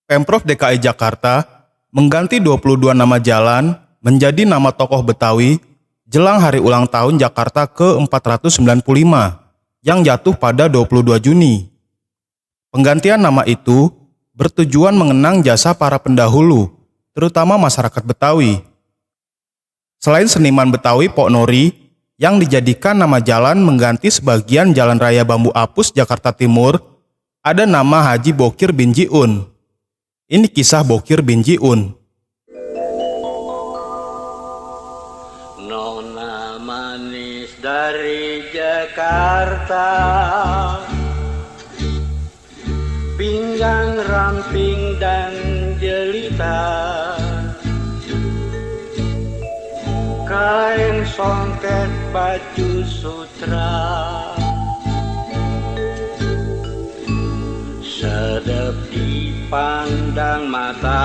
Pemprov DKI Jakarta mengganti 22 nama jalan menjadi nama tokoh Betawi jelang hari ulang tahun Jakarta ke-495 yang jatuh pada 22 Juni. Penggantian nama itu bertujuan mengenang jasa para pendahulu, terutama masyarakat Betawi. Selain seniman Betawi Pok Nori yang dijadikan nama jalan mengganti sebagian Jalan Raya Bambu Apus Jakarta Timur, ada nama Haji Bokir bin Jiun. Ini kisah Bokir bin Jiun. Nona manis dari Jakarta, pinggang ramping dan jelita, kain songket baju sutra, sedap dipandang mata.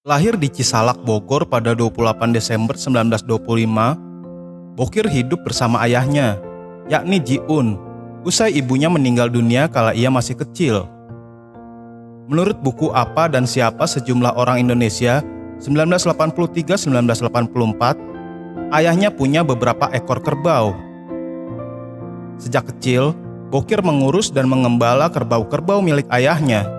Lahir di Cisalak, Bogor pada 28 Desember 1925, Bokir hidup bersama ayahnya, yakni Jiun, usai ibunya meninggal dunia kala ia masih kecil. Menurut buku Apa dan Siapa Sejumlah Orang Indonesia 1983-1984, ayahnya punya beberapa ekor kerbau. Sejak kecil, Bokir mengurus dan mengembala kerbau-kerbau milik ayahnya.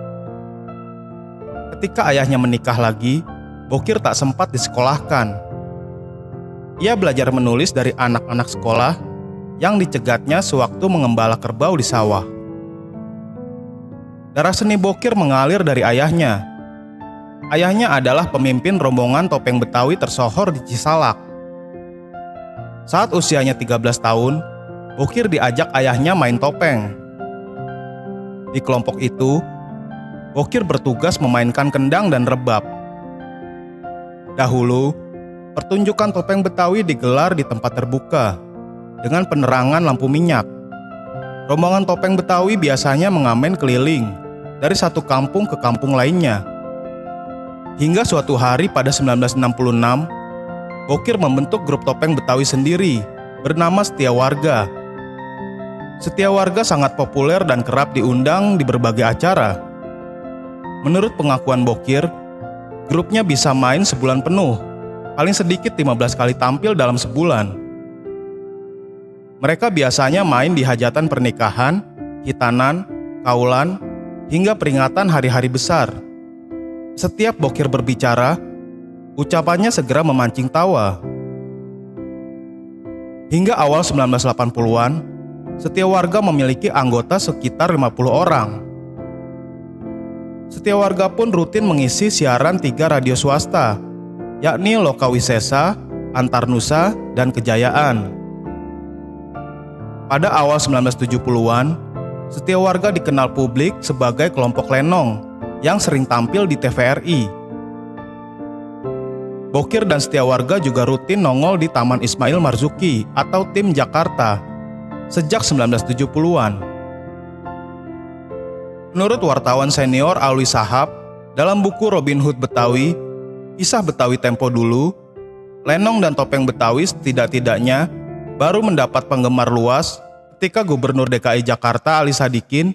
Ketika ayahnya menikah lagi, Bokir tak sempat disekolahkan. Ia belajar menulis dari anak-anak sekolah yang dicegatnya sewaktu mengembala kerbau di sawah. Darah seni Bokir mengalir dari ayahnya. Ayahnya adalah pemimpin rombongan topeng Betawi tersohor di Cisalak. Saat usianya 13 tahun, Bokir diajak ayahnya main topeng. Di kelompok itu, Bokir bertugas memainkan kendang dan rebab. Dahulu, pertunjukan topeng Betawi digelar di tempat terbuka dengan penerangan lampu minyak. Rombongan topeng Betawi biasanya mengamen keliling dari satu kampung ke kampung lainnya. Hingga suatu hari pada 1966, Bokir membentuk grup topeng Betawi sendiri bernama Setia Warga. Setia Warga sangat populer dan kerap diundang di berbagai acara. Menurut pengakuan Bokir, grupnya bisa main sebulan penuh, paling sedikit 15 kali tampil dalam sebulan. Mereka biasanya main di hajatan pernikahan, hitanan, kaulan, hingga peringatan hari-hari besar. Setiap Bokir berbicara, ucapannya segera memancing tawa. Hingga awal 1980-an, Setia Warga memiliki anggota sekitar 50 orang. Setia Warga pun rutin mengisi siaran 3 radio swasta, yakni Lokawisesa, Antarnusa, dan Kejayaan. Pada awal 1970-an, Setia Warga dikenal publik sebagai kelompok lenong yang sering tampil di TVRI. Bokir dan Setia Warga juga rutin nongol di Taman Ismail Marzuki atau Tim Jakarta sejak 1970-an. Menurut wartawan senior Alwi Sahab, dalam buku Robin Hood Betawi, Kisah Betawi Tempo Dulu, lenong dan topeng Betawi setidak-tidaknya baru mendapat penggemar luas ketika Gubernur DKI Jakarta Ali Sadikin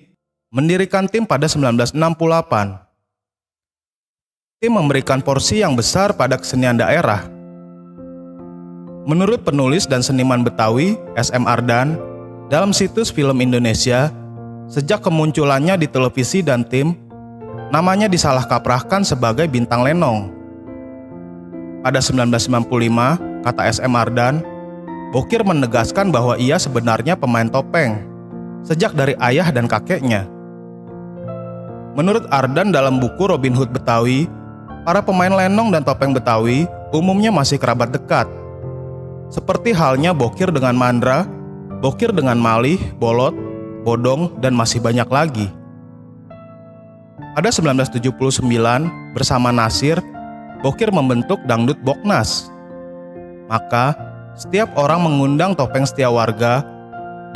mendirikan tim pada 1968. Tim memberikan porsi yang besar pada kesenian daerah. Menurut penulis dan seniman Betawi, S.M. Ardan, dalam situs Film Indonesia, sejak kemunculannya di televisi dan tim, namanya disalahkaprahkan sebagai bintang lenong. Pada 1995, kata S.M. Ardan, Bokir menegaskan bahwa ia sebenarnya pemain topeng, sejak dari ayah dan kakeknya. Menurut Ardan dalam buku Robin Hood Betawi, para pemain lenong dan topeng Betawi umumnya masih kerabat dekat. Seperti halnya Bokir dengan Mandra, Bokir dengan Malih, Bolot, Bodong, dan masih banyak lagi. Pada 1979, bersama Nasir, Bokir membentuk Dangdut Boknas. Maka, setiap orang mengundang topeng Setia Warga,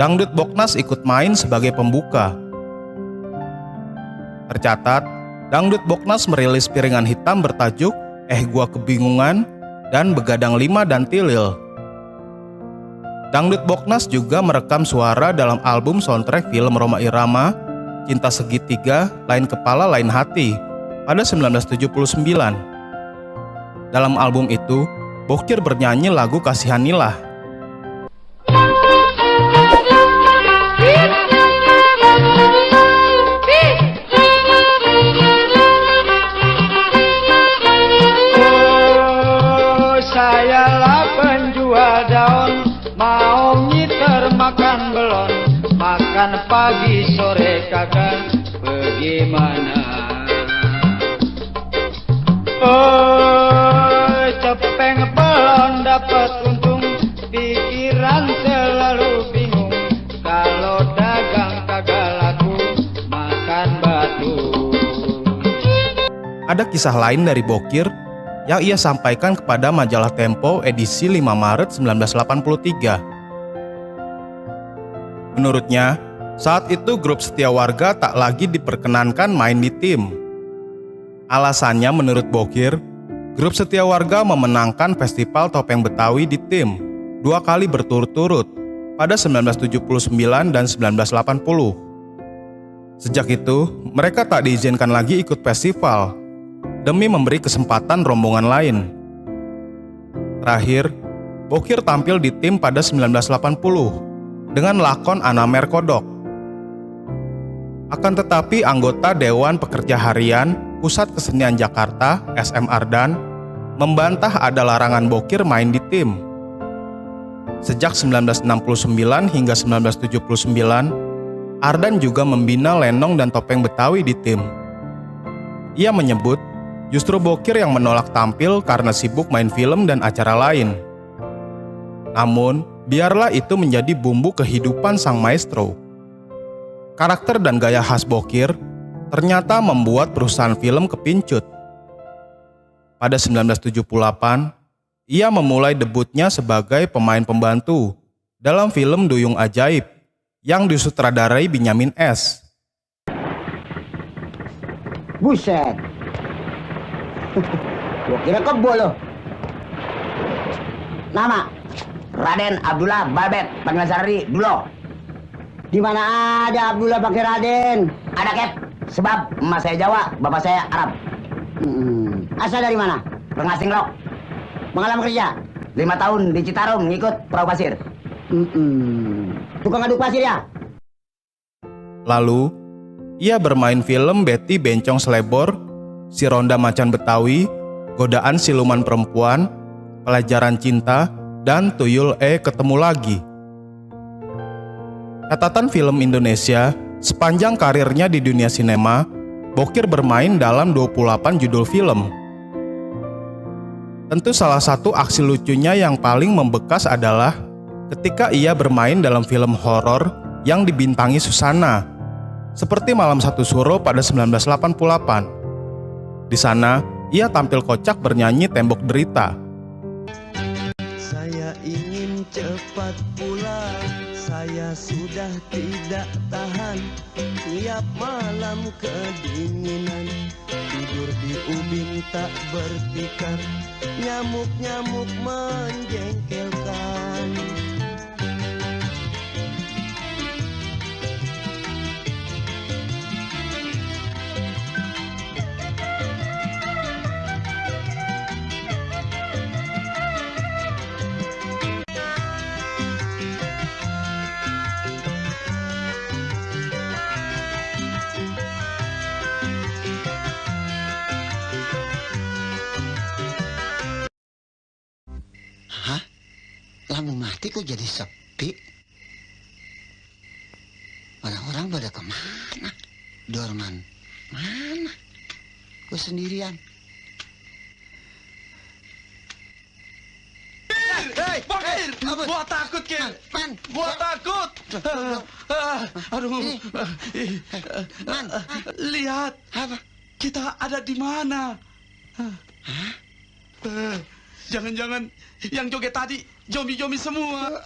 Dangdut Boknas ikut main sebagai pembuka. Tercatat, Dangdut Boknas merilis piringan hitam bertajuk Gua Kebingungan dan Begadang 5 dan Tilil. Dangdut Boknas juga merekam suara dalam album soundtrack film Rhoma Irama Cinta Segitiga, Lain Kepala Lain Hati pada 1979. Dalam album itu, Bokir bernyanyi lagu Kasihanilah. Oh, sayalah penjual daun, mau ngiter makan belon, makan pagi sore kagak bagaimana. Oh, cepeng belon dapat untung, pikiran selalu bingung, kalau dagang kagak laku makan batu. Ada kisah lain dari Bokir yang ia sampaikan kepada majalah Tempo edisi 5 Maret 1983. Menurutnya, saat itu grup Setia Warga tak lagi diperkenankan main di tim. Alasannya menurut Bokir, grup Setia Warga memenangkan Festival Topeng Betawi di tim 2 kali berturut-turut pada 1979 dan 1980. Sejak itu, mereka tak diizinkan lagi ikut festival demi memberi kesempatan rombongan lain. Terakhir, Bokir tampil di tim pada 1980 dengan lakon Anamer Kodok. Akan tetapi anggota Dewan Pekerja Harian Pusat Kesenian Jakarta, SM Ardan, membantah ada larangan Bokir main di tim. Sejak 1969 hingga 1979, Ardan juga membina Lenong dan Topeng Betawi di tim. Ia menyebut justru Bokir yang menolak tampil karena sibuk main film dan acara lain. Namun, biarlah itu menjadi bumbu kehidupan sang maestro. Karakter dan gaya khas Bokir ternyata membuat perusahaan film kepincut. Pada 1978, ia memulai debutnya sebagai pemain pembantu dalam film Duyung Ajaib yang disutradarai Benyamin S. Buset. Gua kira kebo lo. Nama Raden Abdullah Babet, panggilan sehari Dulo. Di mana ada Abdullah pakai Raden? Ada Kep, sebab emak saya Jawa, bapak saya Arab. Asal dari mana? Rengas Singlok. Pengalaman kerja 5 tahun di Citarum ngikut perahu pasir. Tukang aduk pasir ya? Lalu, ia bermain film Betty Bencong Selebor, Si Ronda Macan Betawi, Godaan Siluman Perempuan, Pelajaran Cinta, dan Tuyul Ketemu Lagi. Catatan film Indonesia, sepanjang karirnya di dunia sinema, Bokir bermain dalam 28 judul film. Tentu salah satu aksi lucunya yang paling membekas adalah ketika ia bermain dalam film horor yang dibintangi Susana, seperti Malam Satu Suro pada 1988. Di sana, ia tampil kocak bernyanyi Tembok Derita. Saya ingin cepat pulang, saya sudah tidak tahan. Tiap malam kedinginan, tidur di ubin tak bertikar, nyamuk-nyamuk menjengkelkan. Hah? Lampu mati kok jadi sepi? Orang-orang pada kemana? Dorman mana? Gue sendirian. Hei, Bokir! Gua takut, Kir! Man, Gua takut! Aduh, Man, lihat, apa? kita ada di mana? Jangan-jangan yang joget tadi zombie-zombie semua.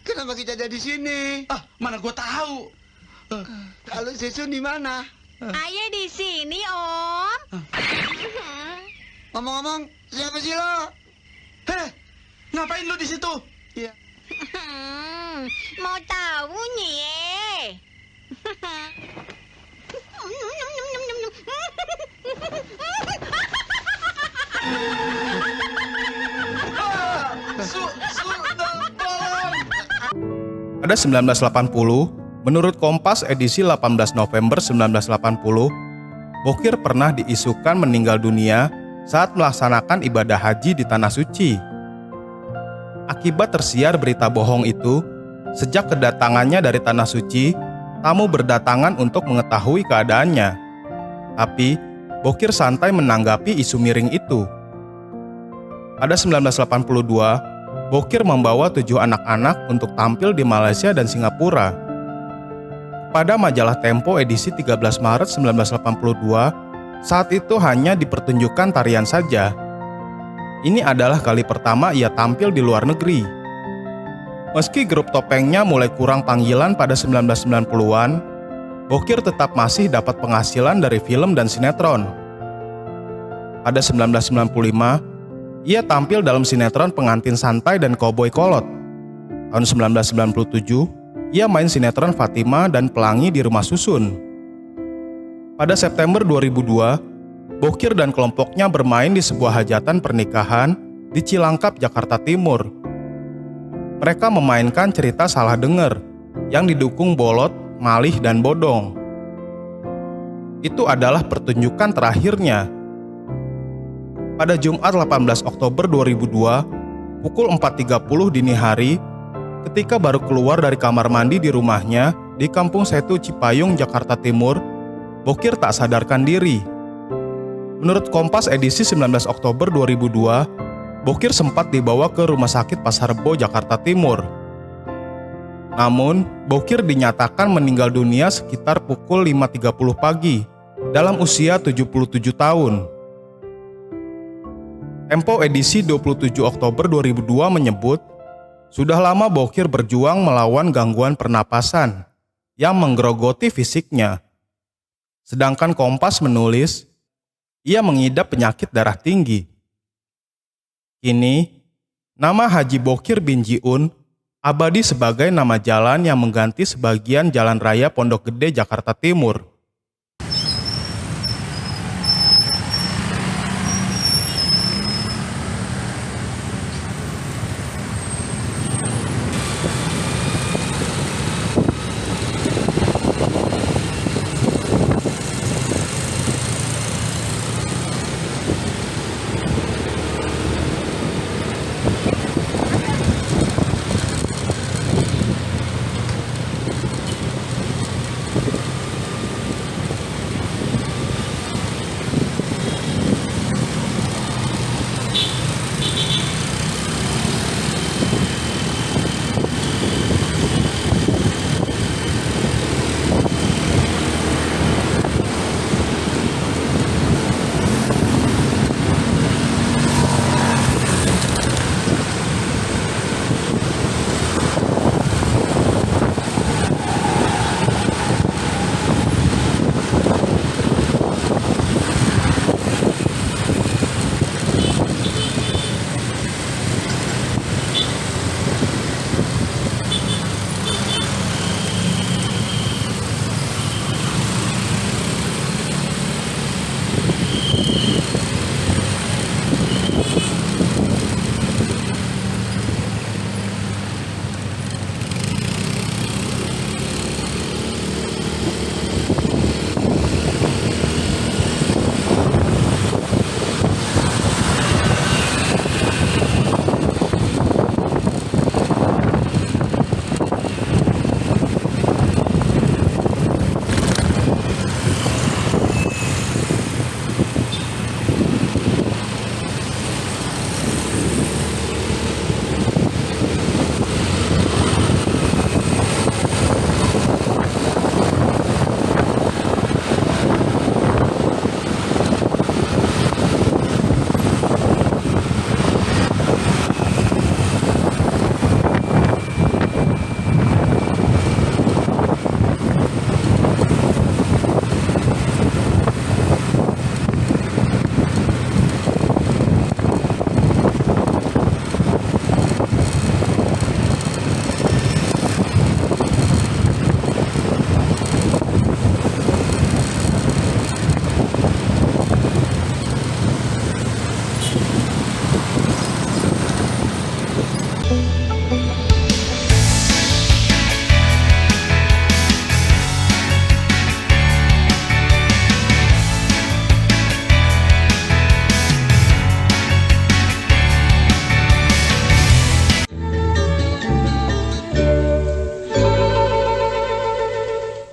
Kenapa kita ada di sini? Mana gua tahu. Kalau Sesun di mana? Ayah di sini, Om. Ngomong-ngomong, siapa sih lo? Ngapain lu di situ? Iya. Mau tahu, Nye? Pada 1980, menurut Kompas edisi 18 November 1980, Bokir pernah diisukan meninggal dunia saat melaksanakan ibadah haji di Tanah Suci. Akibat tersiar berita bohong itu, sejak kedatangannya dari Tanah Suci, tamu berdatangan untuk mengetahui keadaannya. Tapi, Bokir santai menanggapi isu miring itu. Pada 1982, Bokir membawa 7 anak-anak untuk tampil di Malaysia dan Singapura. Pada majalah Tempo edisi 13 Maret 1982, saat itu hanya dipertunjukkan tarian saja. Ini adalah kali pertama ia tampil di luar negeri. Meski grup topengnya mulai kurang panggilan pada 1990-an, Bokir tetap masih dapat penghasilan dari film dan sinetron. Pada 1995, ia tampil dalam sinetron Pengantin Santai dan Koboi Kolot. Tahun 1997, ia main sinetron Fatima dan Pelangi di Rumah Susun. Pada September 2002, Bokir dan kelompoknya bermain di sebuah hajatan pernikahan di Cilangkap, Jakarta Timur. Mereka memainkan cerita Salah Dengar yang didukung Bolot, Malih, dan Bodong. Itu adalah pertunjukan terakhirnya. Pada Jumat 18 Oktober 2002, pukul 4.30 dini hari, ketika baru keluar dari kamar mandi di rumahnya di Kampung Setu Cipayung, Jakarta Timur, Bokir tak sadarkan diri. Menurut Kompas edisi 19 Oktober 2002, Bokir sempat dibawa ke Rumah Sakit Pasar Rebo, Jakarta Timur. Namun, Bokir dinyatakan meninggal dunia sekitar pukul 5.30 pagi, dalam usia 77 tahun. Tempo edisi 27 Oktober 2002 menyebut, sudah lama Bokir berjuang melawan gangguan pernapasan yang menggerogoti fisiknya. Sedangkan Kompas menulis, ia mengidap penyakit darah tinggi. Kini, nama Haji Bokir bin Jiun abadi sebagai nama jalan yang mengganti sebagian jalan raya Pondok Gede, Jakarta Timur.